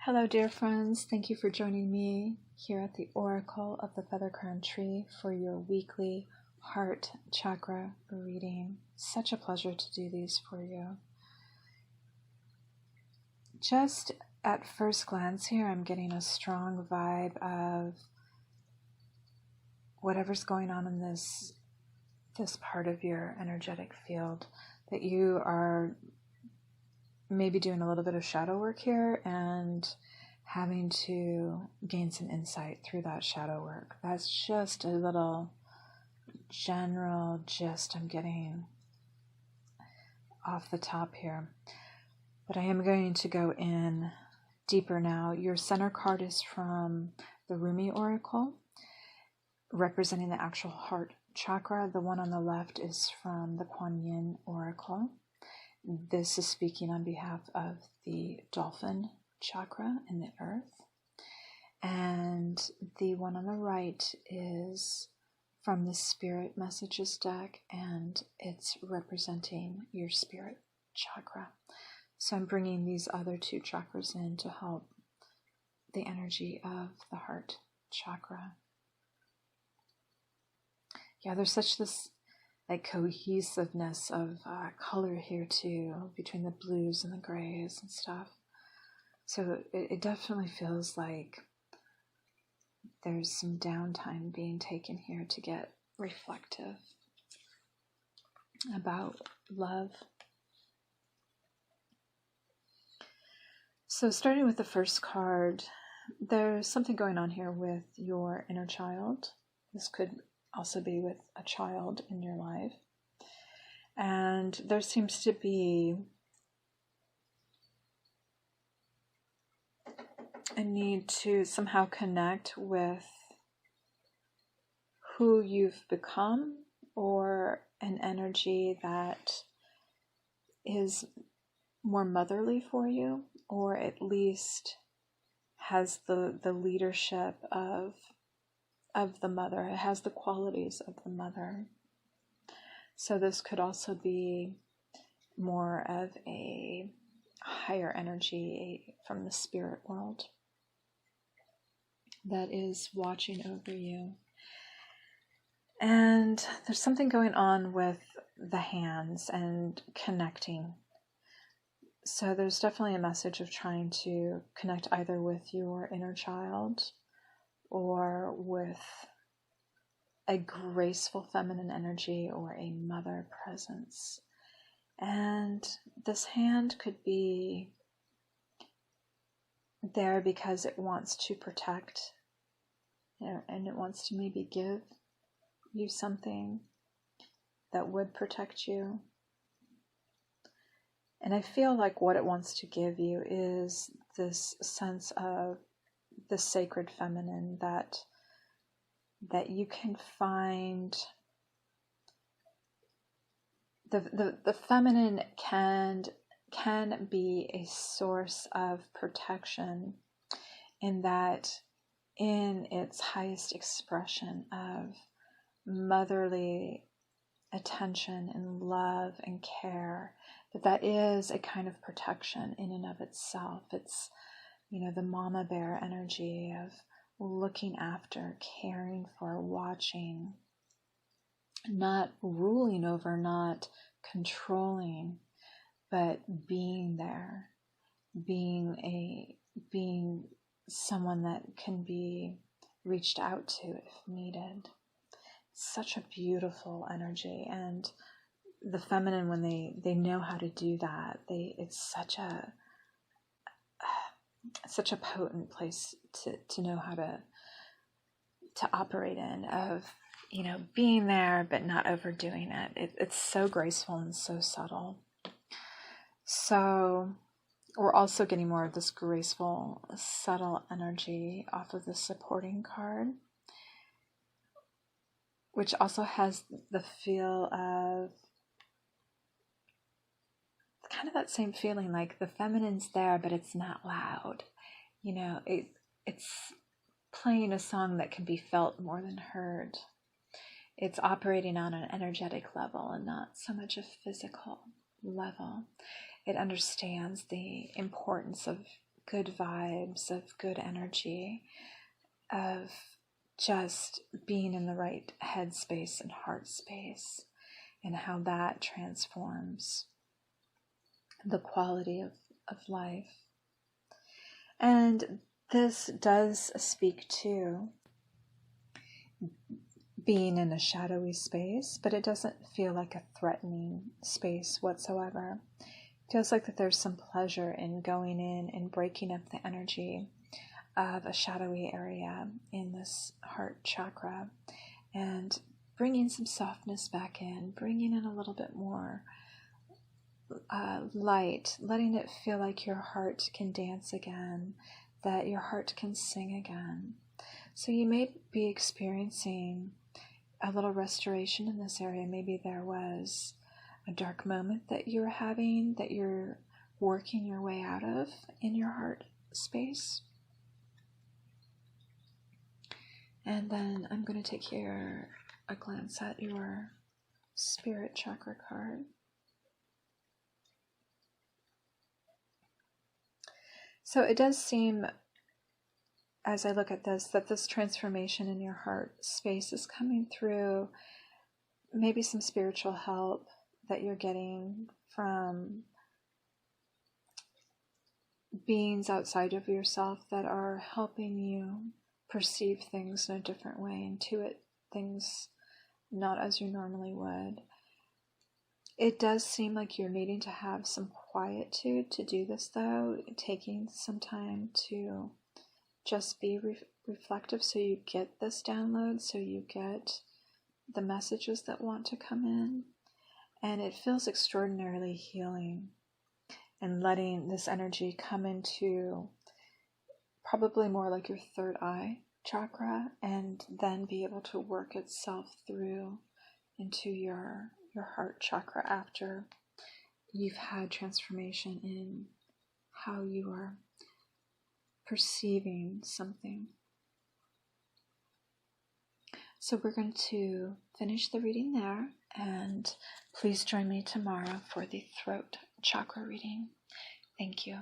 Hello, dear friends. Thank you for joining me here at the Oracle of the Feather Crown Tree for your weekly heart chakra reading. Such a pleasure to do these for you. Just at first glance here, I'm getting a strong vibe of whatever's going on in this part of your energetic field, that you are maybe doing a little bit of shadow work here and having to gain some insight through that shadow work. That's just a little general gist I'm getting off the top here. But I am going to go in deeper now. Your center card is from the Rumi Oracle, representing the actual heart chakra. The one on the left is from the Kuan Oracle. This is speaking on behalf of the Dolphin chakra in the earth. And the one on the right is from the Spirit Messages deck, and it's representing your spirit chakra. So I'm bringing these other two chakras in to help the energy of the heart chakra. Yeah, there's such this cohesiveness of color here too, between the blues and the grays and stuff. So it definitely feels like there's some downtime being taken here to get reflective about love. So starting with the first card, there's something going on here with your inner child. This could also be with a child in your life. And there seems to be a need to somehow connect with who you've become, or an energy that is more motherly for you, or at least has the leadership of the mother. It has the qualities of the mother. So this could also be more of a higher energy from the spirit world that is watching over you. And there's something going on with the hands and connecting. So there's definitely a message of trying to connect either with your inner child or with a graceful feminine energy or a mother presence. And this hand could be there because it wants to protect, and it wants to maybe give you something that would protect you. And I feel like what it wants to give you is this sense of the sacred feminine, that you can find the feminine can be a source of protection, in that in its highest expression of motherly attention and love and care, that is a kind of protection in and of itself. It's, the mama bear energy of looking after, caring for, watching, not ruling over, not controlling, but being there, being someone that can be reached out to if needed. Such a beautiful energy. And the feminine, when they know how to do that, it's such a potent place to know how to operate in, of being there but not overdoing it. It's so graceful and so subtle. So we're also getting more of this graceful, subtle energy off of the supporting card, which also has the feel of kind of that same feeling, like the feminine's there, but it's not loud. It's playing a song that can be felt more than heard. It's operating on an energetic level and not so much a physical level. It understands the importance of good vibes, of good energy, of just being in the right headspace and heart space, and how that transforms the quality of life. And this does speak to being in a shadowy space, but it doesn't feel like a threatening space whatsoever. It feels like that there's some pleasure in going in and breaking up the energy of a shadowy area in this heart chakra and bringing some softness back in, bringing in a little bit more light, letting it feel like your heart can dance again, that your heart can sing again. So you may be experiencing a little restoration in this area. Maybe there was a dark moment that you're having, that you're working your way out of in your heart space. And then I'm going to take here a glance at your spirit chakra card. So it does seem, as I look at this, that this transformation in your heart space is coming through maybe some spiritual help that you're getting from beings outside of yourself that are helping you perceive things in a different way, intuit things not as you normally would. It does seem like you're needing to have some quietude to do this, though, taking some time to just be reflective so you get this download, so you get the messages that want to come in. And it feels extraordinarily healing, and letting this energy come into probably more like your third eye chakra, and then be able to work itself through into your heart chakra after you've had transformation in how you are perceiving something. So we're going to finish the reading there, and please join me tomorrow for the throat chakra reading. Thank you.